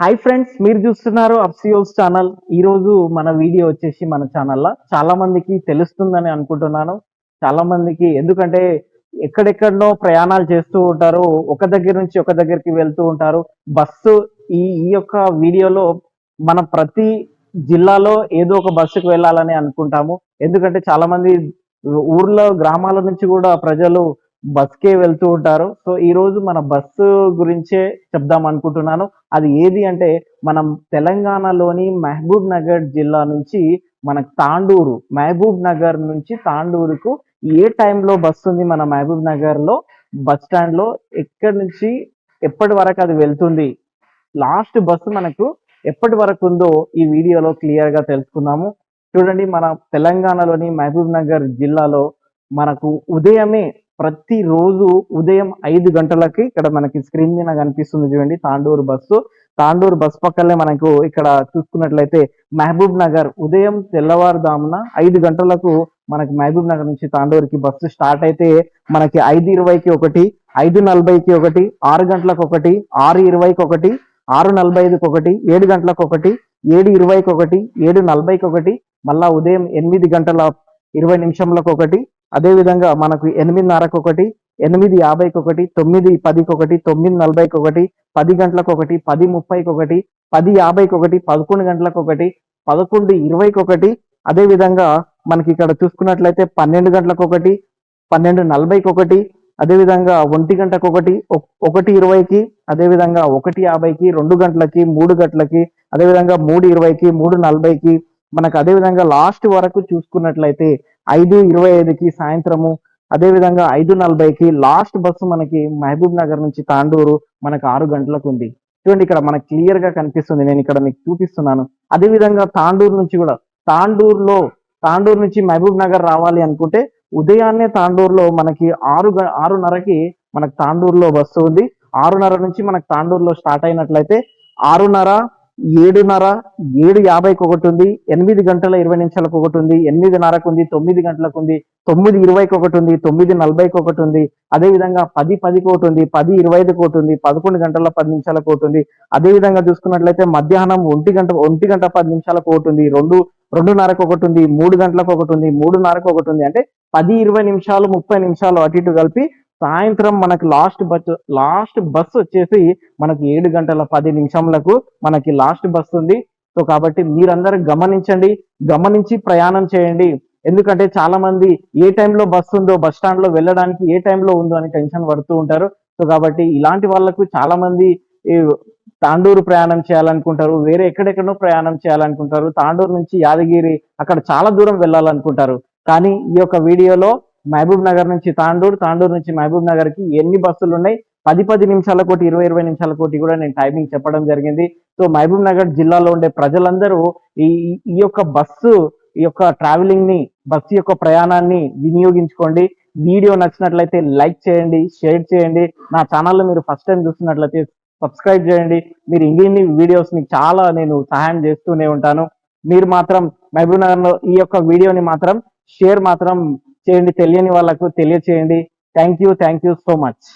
Hi friends, మీరు చూస్తున్నారు అప్సియోస్ channel. ఈ రోజు మన వీడియో వచ్చేసి మన ఛానల్లో చాలా మందికి తెలుస్తుందని అనుకుంటున్నాను. చాలా మందికి ఎందుకంటే ఎక్కడెక్కడనో ప్రయాణాలు చేస్తూ ఉంటారు. ఒక దగ్గర నుంచి ఒక దగ్గరికి వెళ్తూ ఉంటారు. బస్సు ఈ ఈ యొక్క వీడియోలో మనం ప్రతి జిల్లాలో ఏదో ఒక బస్సుకు వెళ్ళాలని అనుకుంటాము. ఎందుకంటే చాలా మంది ఊర్లో గ్రామాల నుంచి కూడా ప్రజలు బస్కే వెళ్తూ ఉంటారు. సో ఈ రోజు మన బస్సు గురించే చెప్దాం అనుకుంటున్నాను. అది ఏది అంటే మనం తెలంగాణలోని మహబూబ్ నగర్ జిల్లా నుంచి మనకు తాండూరు, మహబూబ్ నగర్ నుంచి తాండూరుకు ఏ టైంలో బస్సు ఉంది మన మహబూబ్ నగర్లో బస్ స్టాండ్లో, ఎక్కడి నుంచి ఎప్పటి వరకు అది వెళ్తుంది, లాస్ట్ బస్సు మనకు ఎప్పటి వరకు ఉందో ఈ వీడియోలో క్లియర్గా తెలుసుకుందాము. చూడండి, మన తెలంగాణలోని మహబూబ్ నగర్ జిల్లాలో మనకు ఉదయమే ప్రతిరోజు ఉదయం 5 గంటలకి ఇక్కడ మనకి స్క్రీన్ మీద కనిపిస్తుంది చూడండి తాండూరు బస్సు. తాండూరు బస్ పక్కనే మనకు ఇక్కడ చూసుకున్నట్లయితే మహబూబ్ నగర్ ఉదయం తెల్లవారుదామున 5 గంటలకు మనకి మహబూబ్ నగర్ నుంచి తాండూరుకి బస్సు స్టార్ట్ అయితే మనకి 5:20కి ఒకటి, 5:40కి ఒకటి, 6 గంటలకు ఒకటి, 6:20కి ఒకటి, 6:45కి ఒకటి, 7 గంటలకు ఒకటి, 7:20కి ఒకటి, 7:40కి ఒకటి, మళ్ళా ఉదయం 8:20 ఒకటి, అదేవిధంగా మనకు 8:30కి ఒకటి, 8:50కి ఒకటి, 9:10కి ఒకటి, 9:40కి ఒకటి, 10 గంటలకు ఒకటి, 10:30కి ఒకటి, 10:50కి ఒకటి, 11 గంటలకు ఒకటి, 11:20కి ఒకటి, అదేవిధంగా మనకి ఇక్కడ చూసుకున్నట్లయితే 12 గంటలకు ఒకటి, 12:40కి ఒకటి, అదేవిధంగా 1 గంటకు ఒకటి, 1:20కి, అదేవిధంగా 1:50కి, 2 గంటలకి, 3 గంటలకి, అదేవిధంగా 3:20కి, 3:40కి, మనకు అదేవిధంగా లాస్ట్ వరకు చూసుకున్నట్లయితే 5:25కి సాయంత్రము, అదేవిధంగా 5:40కి లాస్ట్ బస్సు మనకి మహబూబ్ నగర్ నుంచి తాండూరు మనకు 6 గంటలకు ఉంది. చూడండి, ఇక్కడ మనకు క్లియర్ గా కనిపిస్తుంది, నేను ఇక్కడ మీకు చూపిస్తున్నాను. అదేవిధంగా తాండూరు నుంచి కూడా తాండూరు నుంచి మహబూబ్ నగర్ రావాలి అనుకుంటే ఉదయాన్నే తాండూరులో మనకి 6:30కి మనకు తాండూరులో బస్సు ఉంది. 6:30 నుంచి మనకు తాండూరులో స్టార్ట్ అయినట్లయితే 6:30, 7:30, 7:50కి ఒకటి ఉంది, 8:20 ఒకటి ఉంది, 8:30కు ఉంది, 9 గంటలకు ఉంది, 9:20కి ఒకటి ఉంది, 9:40కి ఒకటి ఉంది, అదేవిధంగా 10:10కి ఒకటి ఉంది, 10:25కి ఒకటి ఉంది, 11:10 ఒకటి ఉంది. అదేవిధంగా చూసుకున్నట్లయితే మధ్యాహ్నం 1:10 ఒకటి ఉంది, 2:30కు ఒకటి ఉంది, 3 గంటలకు ఒకటి ఉంది, 3:30కు ఒకటి ఉంది. అంటే 10-20 నిమిషాలు 30 నిమిషాలు అటు ఇటు కలిపి సాయంత్రం మనకి లాస్ట్ బస్ వచ్చేసి మనకి 7:10 మనకి లాస్ట్ బస్ ఉంది. సో కాబట్టి మీరందరూ గమనించి ప్రయాణం చేయండి. ఎందుకంటే చాలా మంది ఏ టైంలో బస్సు ఉందో, బస్ స్టాండ్ లో వెళ్ళడానికి ఏ టైంలో ఉందో అని టెన్షన్ పడుతూ ఉంటారు. సో కాబట్టి ఇలాంటి వాళ్ళకు చాలా మంది తాండూరు ప్రయాణం చేయాలనుకుంటారు, వేరే ఎక్కడెక్కడో ప్రయాణం చేయాలనుకుంటారు, తాండూరు నుంచి యాదగిరి అక్కడ చాలా దూరం వెళ్ళాలనుకుంటారు. కానీ ఈ యొక్క వీడియోలో మహబూబ్ నగర్ నుంచి తాండూరు నుంచి మహబూబ్ నగర్ కి ఎన్ని బస్సులు ఉన్నాయి, 10 నిమిషాల కోటి, 20 నిమిషాల కోటి కూడా నేను టైమింగ్ చెప్పడం జరిగింది. సో మహబూబ్ నగర్ జిల్లాలో ఉండే ప్రజలందరూ ఈ ఈ యొక్క ఈ యొక్క ట్రావెలింగ్ ని, బస్సు యొక్క ప్రయాణాన్ని వినియోగించుకోండి. వీడియో నచ్చినట్లయితే లైక్ చేయండి, షేర్ చేయండి. నా ఛానల్లో మీరు ఫస్ట్ టైం చూస్తున్నట్లయితే సబ్స్క్రైబ్ చేయండి. మీరు ఇంగిన్ని వీడియోస్ మీకు చాలా నేను సహాయం చేస్తూనే ఉంటాను. మీరు మాత్రం మహబూబ్ నగర్ లో ఈ యొక్క వీడియోని మాత్రం షేర్ మాత్రం చేయండి, తెలియని వాళ్ళకు తెలియచేయండి. Thank you so much.